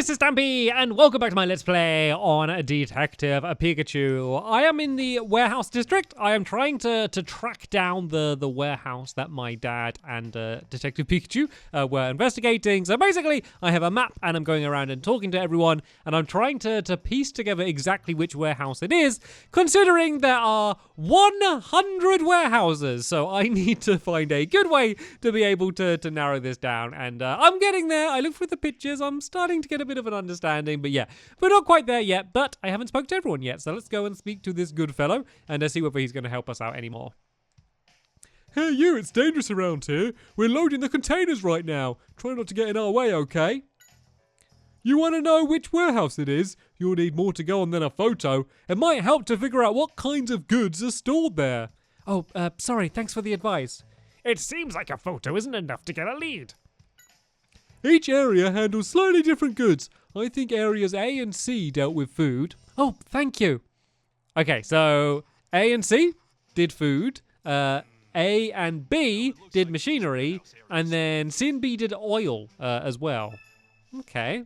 This is Stampy, and welcome back to my Let's Play on Detective Pikachu. I am in the warehouse district. I am trying to track down the warehouse that my dad and Detective Pikachu were investigating. So basically, I have a map, and I'm going around and talking to everyone, and I'm trying to piece together exactly which warehouse it is, considering there are 100 warehouses. So I need to find a good way to be able to narrow this down, and I'm getting there. I looked through the pictures. I'm starting to get a bit of an understanding, but yeah, we're not quite there yet, but I haven't spoke to everyone yet, so let's go and speak to this good fellow and see whether he's going to help us out anymore. Hey you, it's dangerous around here. We're loading the containers right now. Try not to get in our way, okay? You want to know which warehouse it is? You'll need more to go on than a photo. It might help to figure out what kinds of goods are stored there. Oh, sorry, thanks for the advice. It seems like a photo isn't enough to get a lead. Each area handles slightly different goods. I think areas A and C dealt with food. Oh, thank you. Okay, so A and C did food. A and B did machinery. And then C and B did oil as well. Okay.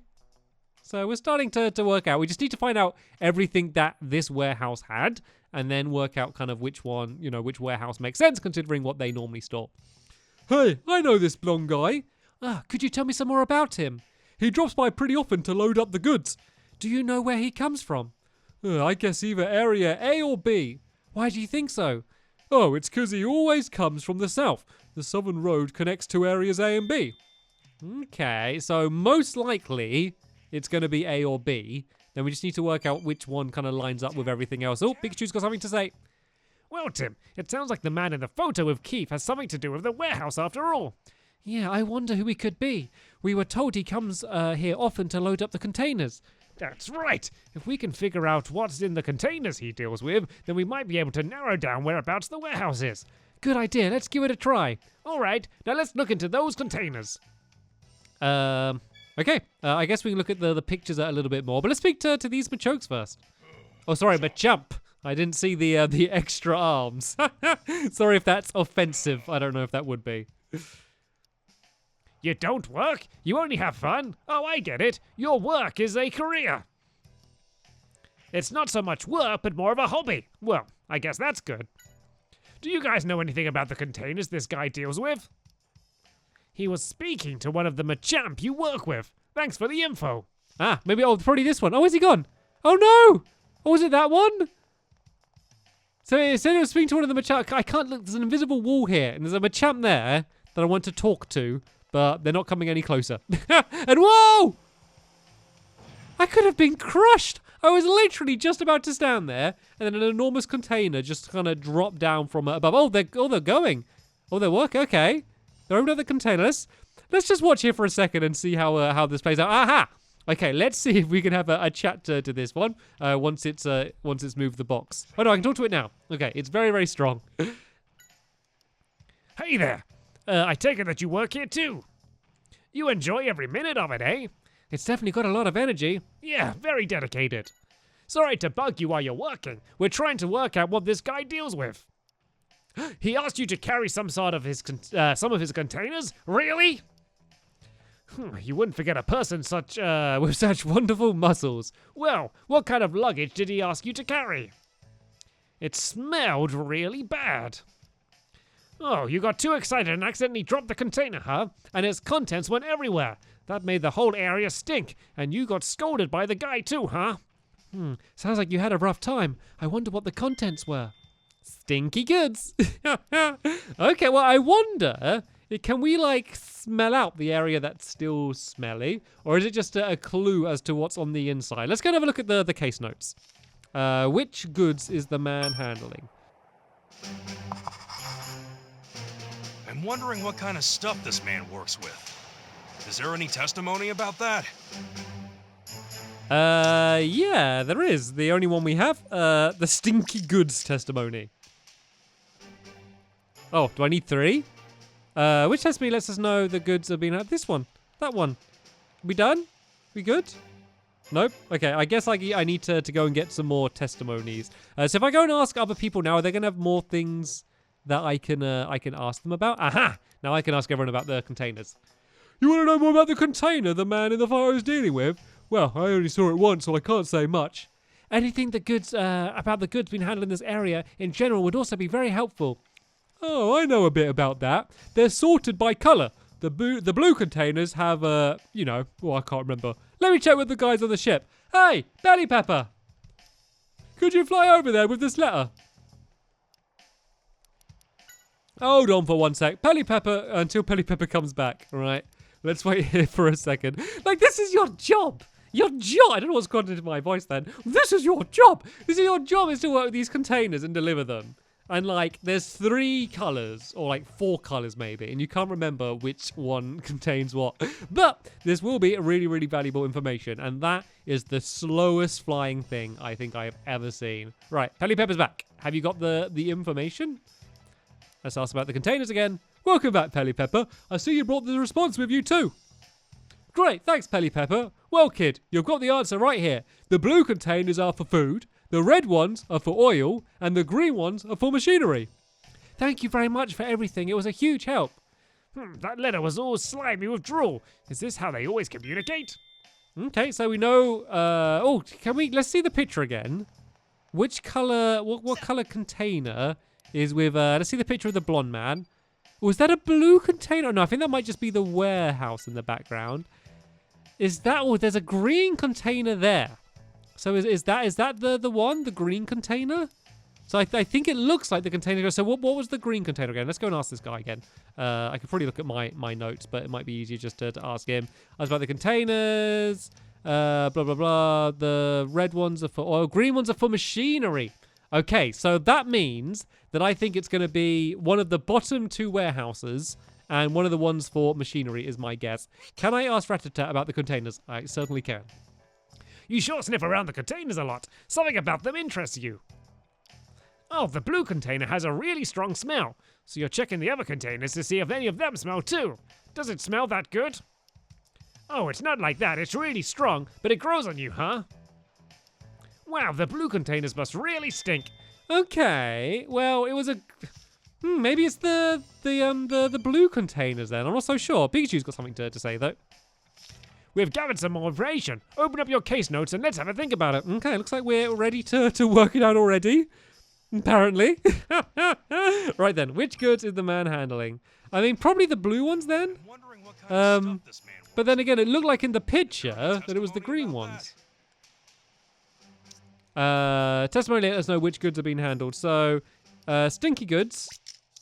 So we're starting to work out. We just need to find out everything that this warehouse had. And then work out kind of which one, which warehouse makes sense considering what they normally store. Hey, I know this blonde guy. Could you tell me some more about him? He drops by pretty often to load up the goods. Do you know where he comes from? I guess either area A or B. Why do you think so? Oh, it's 'cause he always comes from the south. The southern road connects to areas A and B. Okay, so most likely it's going to be A or B. Then we just need to work out which one kind of lines up with everything else. Oh, Pikachu's got something to say. Well, Tim, it sounds like the man in the photo with Keith has something to do with the warehouse after all. Yeah, I wonder who he could be. We were told he comes here often to load up the containers. That's right. If we can figure out what's in the containers he deals with, then we might be able to narrow down whereabouts the warehouse is. Good idea. Let's give it a try. All right, now let's look into those containers. Okay. I guess we can look at the pictures a little bit more, but let's speak to these Machokes first. Oh, sorry, Machamp. I didn't see the extra arms. Sorry if that's offensive. I don't know if that would be. You don't work? You only have fun? Oh, I get it. Your work is a career. It's not so much work, but more of a hobby. Well, I guess that's good. Do you guys know anything about the containers this guy deals with? He was speaking to one of the Machamp you work with. Thanks for the info. Maybe, probably this one. Oh, is he gone? Oh, no! Oh, was it that one? So it said it was speaking to one of the Machamp. I can't look. There's an invisible wall here, and there's a Machamp there that I want to talk to. But they're not coming any closer. And whoa! I could have been crushed. I was literally just about to stand there, and then an enormous container just kind of dropped down from above. Oh, they're going. Oh, they work. Okay, they're over the containers. Let's just watch here for a second and see how this plays out. Aha! Okay, let's see if we can have a chat to this one once it's moved the box. Oh no, I can talk to it now. Okay, it's very, very strong. Hey there. I take it that you work here too. You enjoy every minute of it, eh? It's definitely got a lot of energy. Yeah, very dedicated. Sorry to bug you while you're working. We're trying to work out what this guy deals with. He asked you to carry some of his containers? Really? You wouldn't forget a person with such wonderful muscles. Well, what kind of luggage did he ask you to carry? It smelled really bad. Oh, you got too excited and accidentally dropped the container, huh? And its contents went everywhere. That made the whole area stink, and you got scolded by the guy too, huh? Sounds like you had a rough time. I wonder what the contents were. Stinky goods. Okay, well, I wonder, can we, smell out the area that's still smelly? Or is it just a clue as to what's on the inside? Let's go and have a look at the case notes. Which goods is the man handling? I'm wondering what kind of stuff this man works with. Is there any testimony about that? Yeah, there is. The only one we have, the stinky goods testimony. Oh, do I need 3? Which testimony lets us know the goods are being... This one. That one. We done? We good? Nope. Okay, I guess I need to go and get some more testimonies. So if I go and ask other people now, are they going to have more things that I can ask them about? Aha! Now I can ask everyone about the containers. You want to know more about the container the man in the photo is dealing with? Well, I only saw it once, so I can't say much. Anything about the goods being handled in this area in general would also be very helpful. Oh, I know a bit about that. They're sorted by colour. The blue containers have, I can't remember. Let me check with the guys on the ship. Hey, Belly Pepper! Could you fly over there with this letter? Hold on for 1 sec. Pelly Pepper, until Pelly Pepper comes back. All right, let's wait here for a second. Like, this is your job. Your job. I don't know what's gone into my voice then. This is your job. Your job is to work with these containers and deliver them. And, like, there's 3 colours, or, like, 4 colours maybe, and you can't remember which one contains what. But this will be really, really valuable information, and that is the slowest flying thing I think I have ever seen. Right, Pelly Pepper's back. Have you got the information? Let's ask about the containers again. Welcome back, Pelly Pepper. I see you brought the response with you too. Great, thanks, Pelly Pepper. Well, kid, you've got the answer right here. The blue containers are for food. The red ones are for oil, and the green ones are for machinery. Thank you very much for everything. It was a huge help. That letter was all slimy with drool. Is this how they always communicate? Okay, so we know... let's see the picture again. Which colour... What colour container is with... let's see the picture of the blonde man. Was that a blue container? No, I think that might just be the warehouse in the background. Is that... Oh, there's a green container there. So is that the one, the green container? So I think it looks like the container. So what was the green container again? Let's go and ask this guy again. I could probably look at my notes, but it might be easier just to ask him. I was about the containers, blah, blah, blah. The red ones are for oil. Green ones are for machinery. Okay, so that means that I think it's going to be one of the bottom 2 warehouses and one of the ones for machinery is my guess. Can I ask Ratata about the containers? I certainly can. You sure sniff around the containers a lot. Something about them interests you. Oh, the blue container has a really strong smell. So you're checking the other containers to see if any of them smell too. Does it smell that good? Oh, it's not like that. It's really strong, but it grows on you, huh? Wow, the blue containers must really stink. Okay, well, it was a... maybe it's the blue containers then. I'm not so sure. Pikachu's got something to say, though. We've gathered some more information. Open up your case notes and let's have a think about it. Okay, looks like we're ready to work it out already. Apparently. Right then, which goods is the man handling? I mean, probably the blue ones then? But then again, it looked like in the picture that it was the green ones. Testimony let us know which goods are being handled. So, stinky goods,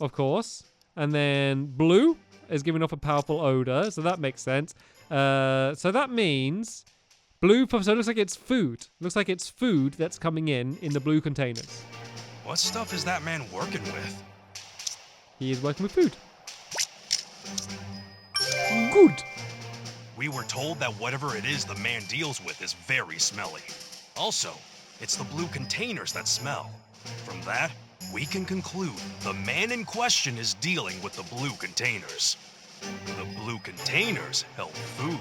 of course. And then blue is giving off a powerful odor, so that makes sense. So that means blue, so it looks like it's food. Looks like it's food that's coming in the blue containers. What stuff is that man working with? He is working with food. Good. We were told that whatever it is the man deals with is very smelly. Also, it's the blue containers that smell. From that, we can conclude the man in question is dealing with the blue containers. The blue containers held food.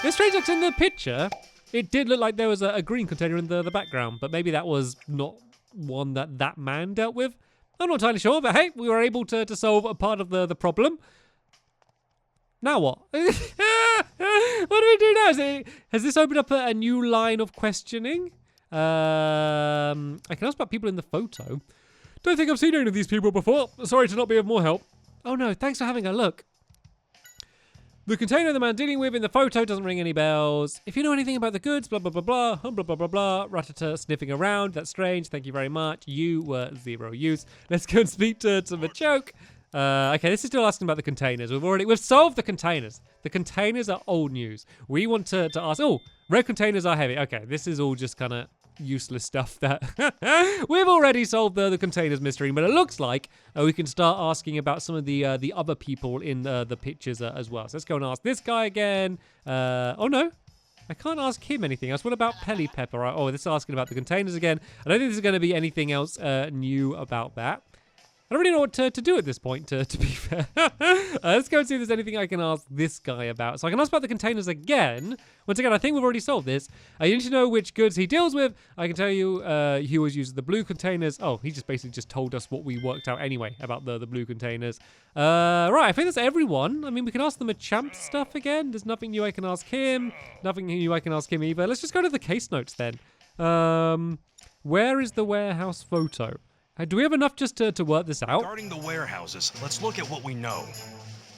It's strange that in the picture, it did look like there was a green container in the background, but maybe that was not one that man dealt with. I'm not entirely sure, but hey, we were able to solve a part of the problem. Now what? What do we do now? Has this opened up a new line of questioning? I can ask about people in the photo. Don't think I've seen any of these people before. Sorry to not be of more help. Oh no, thanks for having a look. The container the man dealing with in the photo doesn't ring any bells. If you know anything about the goods, blah, blah, blah, blah, blah, blah, blah, blah. Ratata sniffing around. That's strange. Thank you very much. You were 0 use. Let's go and speak to Machoke. Okay, this is still asking about the containers. We've solved the containers. The containers are old news. We want to ask, oh, red containers are heavy. Okay, this is all just kind of useless stuff that we've already solved the containers mystery, but it looks like we can start asking about some of the other people in the pictures as well. So let's go and ask this guy again. Oh no, I can't ask him anything else. What about Pelly Pepper? Right. Oh, this is asking about the containers again. I don't think there's going to be anything else new about that. don't really know what to do at this point, to be fair. Let's go and see if there's anything I can ask this guy about. So I can ask about the containers again. Once again, I think we've already solved this. You need to know which goods he deals with. I can tell you he always uses the blue containers. Oh, he just basically just told us what we worked out anyway about the blue containers. Right, I think that's everyone. I mean, we can ask them a champ stuff again. There's nothing new I can ask him. Nothing new I can ask him either. Let's just go to the case notes then. Where is the warehouse photo? Do we have enough just to work this out? Regarding the warehouses, let's look at what we know.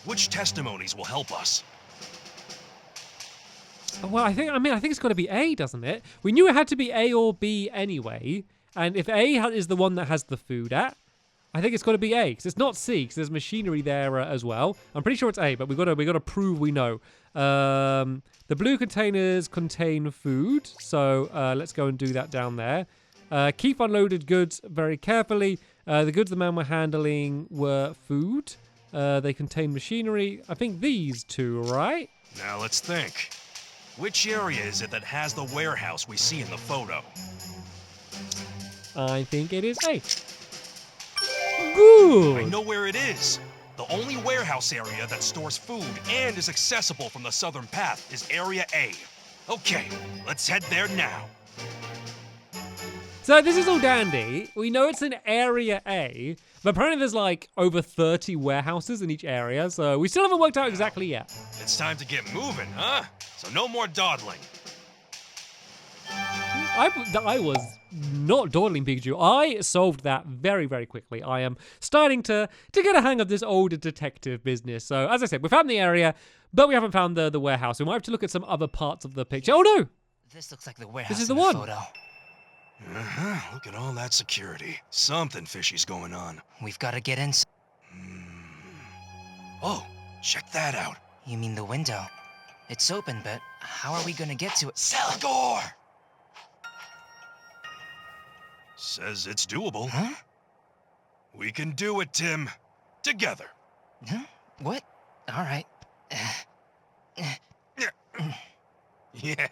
Which testimonies will help us? Well, I think it's got to be A, doesn't it? We knew it had to be A or B anyway. And if A is the one that has the food at, I think it's got to be A, because it's not C, because there's machinery there as well. I'm pretty sure it's A, but we got to prove we know. The blue containers contain food, so let's go and do that down there. Keep unloaded goods very carefully. The goods the man were handling were food. They contain machinery. I think these two, right? Now let's think. Which area is it that has the warehouse we see in the photo? I think it is A. Good. I know where it is. The only warehouse area that stores food and is accessible from the southern path is Area A. Okay, let's head there now. So this is all dandy. We know it's in Area A, but apparently there's like over 30 warehouses in each area, so we still haven't worked out exactly yet. It's time to get moving, huh? So no more dawdling. I was not dawdling, Pikachu. I solved that very, very quickly. I am starting to get a hang of this old detective business. So as I said, we found the area, but we haven't found the warehouse. We might have to look at some other parts of the picture. Oh no! This looks like the warehouse. This is the in one. Photo. Look at all that security. Something fishy's going on. We've got to get in. Oh, check that out. You mean the window? It's open, but how are we gonna get to it? Salagor! Says it's doable. Huh? We can do it, Tim. Together. Huh? What? All right. Yeah.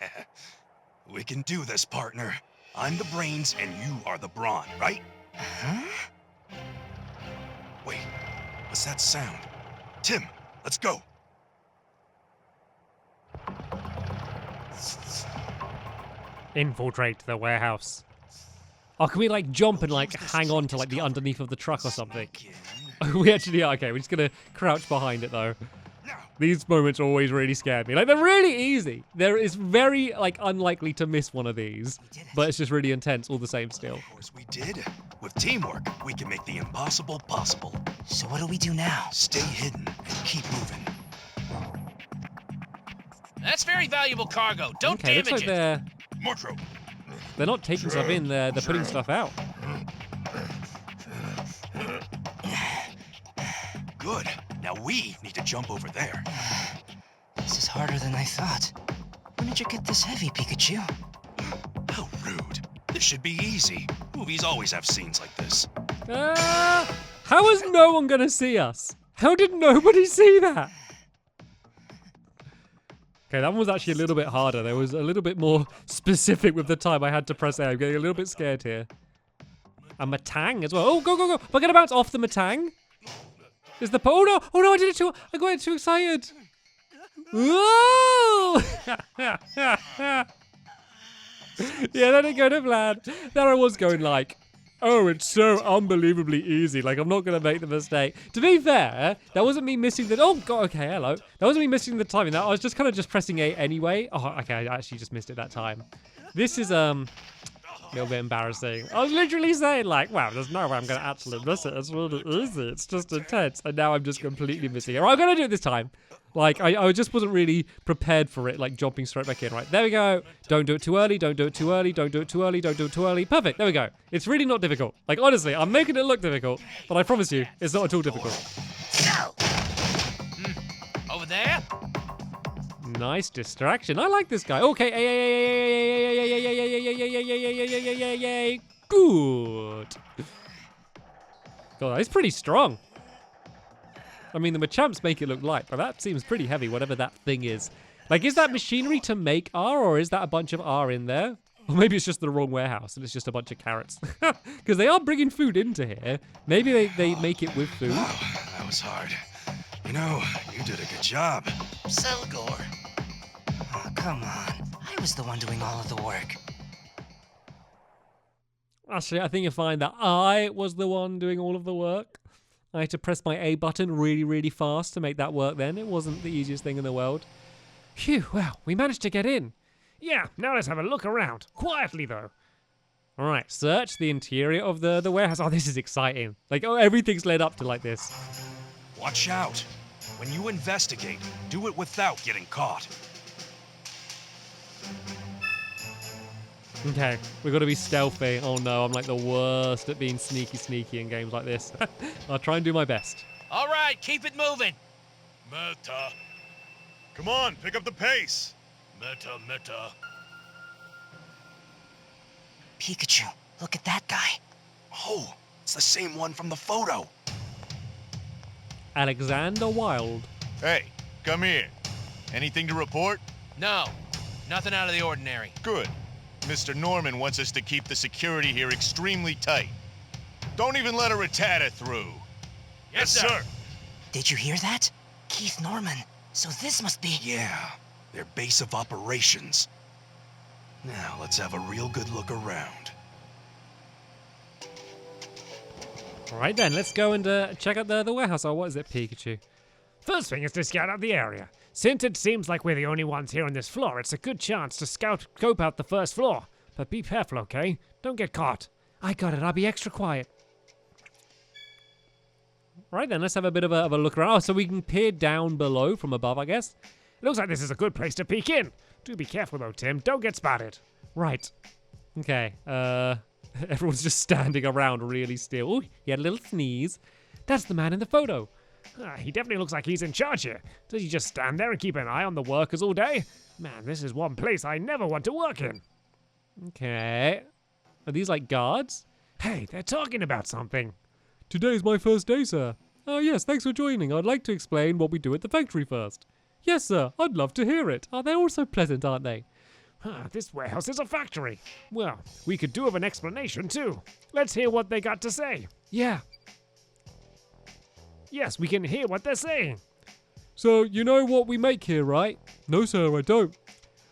We can do this, partner. I'm the brains and you are the brawn, right? Huh? Wait, what's that sound? Tim, let's go. Infiltrate the warehouse. Oh, can we like jump and like hang on to like the underneath of the truck or something? We actually are. Okay, we're just gonna crouch behind it though. These moments always really scare me. Like, they're really easy. There is very, like, unlikely to miss one of these. But it's just really intense all the same still. Of course we did. With teamwork, we can make the impossible possible. So what do we do now? Stay hidden and keep moving. That's very valuable cargo. Don't Okay, looks damage like it. they're not taking stuff in, they're putting stuff out. Good. Now we need to jump over there. This is harder than I thought. When did you get this heavy, Pikachu? How rude. This should be easy. Movies always have scenes like this. How is no one gonna see us? How did nobody see that? Okay, that one was actually a little bit harder. There was a little bit more specific with the time I had to press A. I'm getting a little bit scared here. A Matang as well. Oh, go, go, go. We're gonna bounce off the Matang. Is the oh no! Oh no! I did it too. I got too excited. Whoa! Yeah, that didn't go to plan. There I was going like, oh, it's so unbelievably easy. Like, I'm not gonna make the mistake. To be fair, that wasn't me missing the. Oh god. Okay, hello. That wasn't me missing the timing. That I was just kind of just pressing A anyway. Oh, okay. I actually just missed it that time. This is a little bit embarrassing. I was literally saying like, wow, there's no way I'm gonna actually miss it. It's really easy. It's just intense. And now I'm just completely missing it. Right, I'm gonna do it this time. Like, I just wasn't really prepared for it, like jumping straight back in. Right, there we go. Don't do it too early. Don't do it too early. Don't do it too early. Don't do it too early. Perfect. There we go. It's really not difficult. Like, honestly, I'm making it look difficult, but I promise you, it's not at all difficult. Over there? Nice distraction. I like this guy. Okay. Good. God, he's pretty strong. I mean, the Machamps make it look light, but that seems pretty heavy, whatever that thing is. Like, is that machinery to make R, or is that a bunch of R in there? Or maybe it's just the wrong warehouse and it's just a bunch of carrots. Because they are bringing food into here. Maybe they make it with food. Wow, that was hard. You know, you did a good job. Selgor. Oh, come on. I was the one doing all of the work. Actually, I think you'll find that I was the one doing all of the work. I had to press my A button really, really fast to make that work then. It wasn't the easiest thing in the world. Phew, well, we managed to get in. Yeah, now let's have a look around. Quietly, though. All right, search the interior of the warehouse. Oh, this is exciting. Like, oh, everything's led up to like this. Watch out. When you investigate, do it without getting caught. Okay, we've got to be stealthy. Oh no, I'm like the worst at being sneaky in games like this. I'll try and do my best. All right, keep it moving. Meta. Come on, pick up the pace. Meta. Pikachu, look at that guy. Oh, it's the same one from the photo. Alexander Wilde. Hey, come here. Anything to report? No, nothing out of the ordinary. Good. Mr. Norman wants us to keep the security here extremely tight. Don't even let a Rattata through. Yes, sir. Did you hear that? Keith Norman. So this must be... Yeah, their base of operations. Now, let's have a real good look around. All right then, let's go and check out the warehouse. Oh, what is it, Pikachu? First thing is to scout out the area. Since it seems like we're the only ones here on this floor, it's a good chance to scope out the first floor. But be careful, okay? Don't get caught. I got it. I'll be extra quiet. All right then, let's have a bit of a look around. Oh, so we can peer down below from above, I guess. It looks like this is a good place to peek in. Do be careful though, Tim. Don't get spotted. Right. Okay. Everyone's just standing around really still. Ooh, he had a little sneeze. That's the man in the photo. He definitely looks like he's in charge here. Does he just stand there and keep an eye on the workers all day? Man, this is one place I never want to work in. Okay. Are these like guards? Hey, they're talking about something. Today's my first day, sir. Oh, yes, thanks for joining. I'd like to explain what we do at the factory first. Yes, sir, I'd love to hear it. Oh, they're all so pleasant, aren't they? This warehouse is a factory. Well, we could do with an explanation, too. Let's hear what they got to say. Yeah. Yes, we can hear what they're saying. So, you know what we make here, right? No, sir, I don't.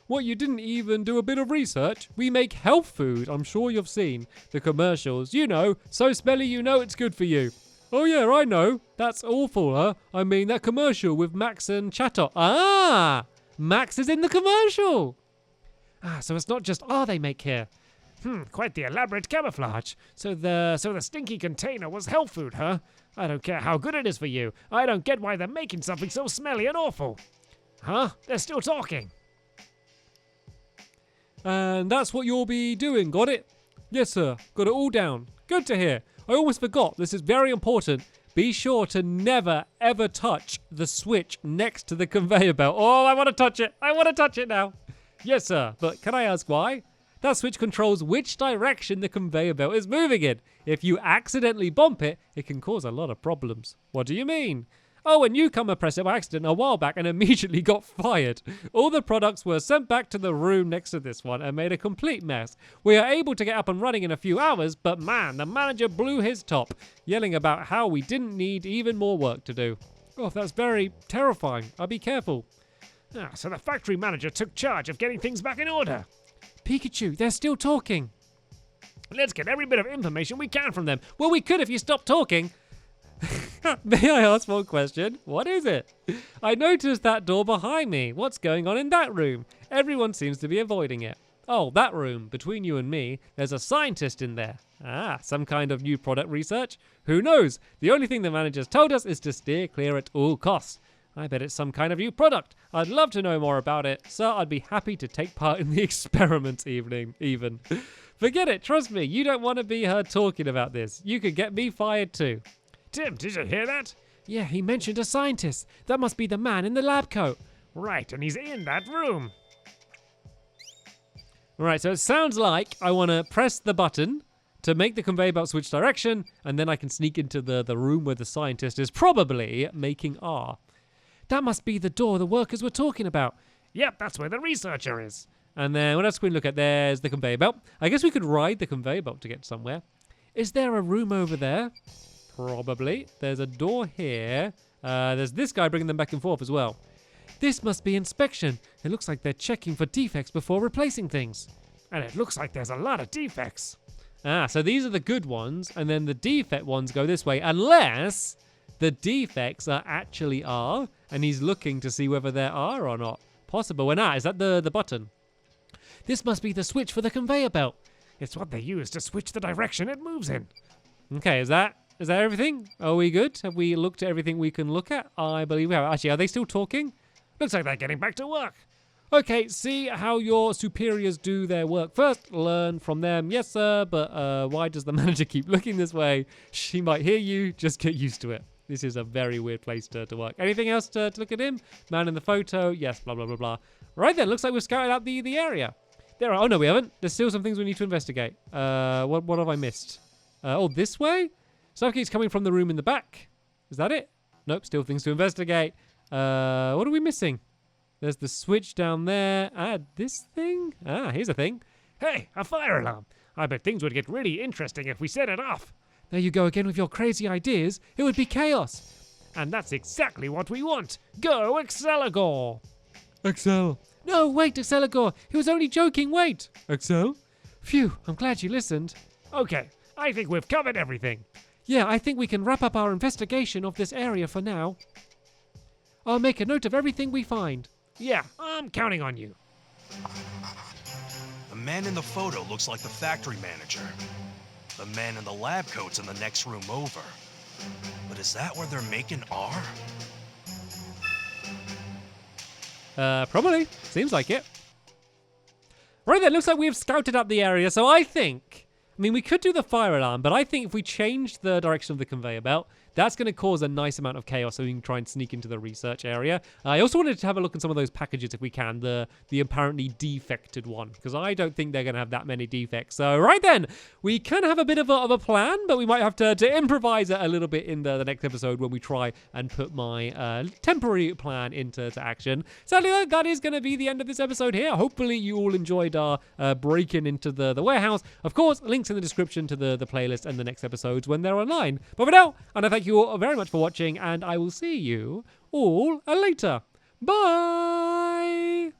What, you didn't even do a bit of research? We make health food. I'm sure you've seen the commercials. You know, so smelly you know it's good for you. Oh, yeah, I know. That's awful, huh? I mean, that commercial with Max and Chatot. Ah! Max is in the commercial! Ah, so it's not just they make here. Quite the elaborate camouflage. So the stinky container was health food, huh? I don't care how good it is for you. I don't get why they're making something so smelly and awful. Huh? They're still talking. And that's what you'll be doing, got it? Yes, sir. Got it all down. Good to hear. I almost forgot. This is very important. Be sure to never, ever touch the switch next to the conveyor belt. Oh, I want to touch it. I want to touch it now. Yes, sir. But can I ask why? That switch controls which direction the conveyor belt is moving in. If you accidentally bump it, it can cause a lot of problems. What do you mean? Oh, a newcomer pressed it by accident a while back and immediately got fired. All the products were sent back to the room next to this one and made a complete mess. We are able to get up and running in a few hours, but man, the manager blew his top, yelling about how we didn't need even more work to do. Oh, that's very terrifying. I'll be careful. So the factory manager took charge of getting things back in order. Pikachu, they're still talking. Let's get every bit of information we can from them. Well, we could if you stopped talking. May I ask one question? What is it? I noticed that door behind me. What's going on in that room? Everyone seems to be avoiding it. Oh, that room. Between you and me, there's a scientist in there. Ah, some kind of new product research? Who knows? The only thing the manager's told us is to steer clear at all costs. I bet it's some kind of new product. I'd love to know more about it. Sir, I'd be happy to take part in the experiment even. Forget it. Trust me, you don't want to be heard talking about this. You could get me fired too. Tim, did you hear that? Yeah, he mentioned a scientist. That must be the man in the lab coat. Right, and he's in that room. Right, so it sounds like I want to press the button to make the conveyor belt switch direction, and then I can sneak into the room where the scientist is probably making R. That must be the door the workers were talking about. Yep, that's where the researcher is. And then what else can we look at? There's the conveyor belt. I guess we could ride the conveyor belt to get somewhere. Is there a room over there? Probably. There's a door here. There's this guy bringing them back and forth as well. This must be inspection. It looks like they're checking for defects before replacing things. And it looks like there's a lot of defects. Ah, so these are the good ones, and then the defect ones go this way, unless the defects actually are, and he's looking to see whether there are or not. Possible. And is that the button? This must be the switch for the conveyor belt. It's what they use to switch the direction it moves in. Okay, is that everything? Are we good? Have we looked at everything we can look at? I believe we have. Actually, are they still talking? Looks like they're getting back to work. Okay, see how your superiors do their work first. Learn from them. Yes, sir, but why does the manager keep looking this way? She might hear you. Just get used to it. This is a very weird place to work. Anything else to look at him? Man in the photo. Yes, blah, blah, blah, blah. Right then, looks like we've scouted out the area. There are, oh no, we haven't. There's still some things we need to investigate. What have I missed? This way? Suffocate's coming from the room in the back. Is that it? Nope, still things to investigate. What are we missing? There's the switch down there. This thing? Here's a thing. Hey, a fire alarm. I bet things would get really interesting if we set it off. There you go again with your crazy ideas. It would be chaos. And that's exactly what we want. Go, Exceligor! Excel. No, wait, Exceligor. He was only joking. Wait. Excel? Phew, I'm glad you listened. Okay, I think we've covered everything. Yeah, I think we can wrap up our investigation of this area for now. I'll make a note of everything we find. Yeah, I'm counting on you. The man in the photo looks like the factory manager. The man in the lab coat's in the next room over. But is that where they're making R? Probably. Seems like it. Right then, looks like we've scouted up the area, so I think... I mean, we could do the fire alarm, but I think if we change the direction of the conveyor belt, that's going to cause a nice amount of chaos so we can try and sneak into the research area. I also wanted to have a look at some of those packages if we can, the apparently defected one, because I don't think they're going to have that many defects. So right then, we can have a bit of a plan, but we might have to improvise it a little bit in the next episode when we try and put my temporary plan into action. Sadly, though, that is going to be the end of this episode here. Hopefully you all enjoyed our breaking into the warehouse. Of course, links in the description to the playlist and the next episodes when they're online. But for now, and I thank you all very much for watching, and I will see you all later. Bye!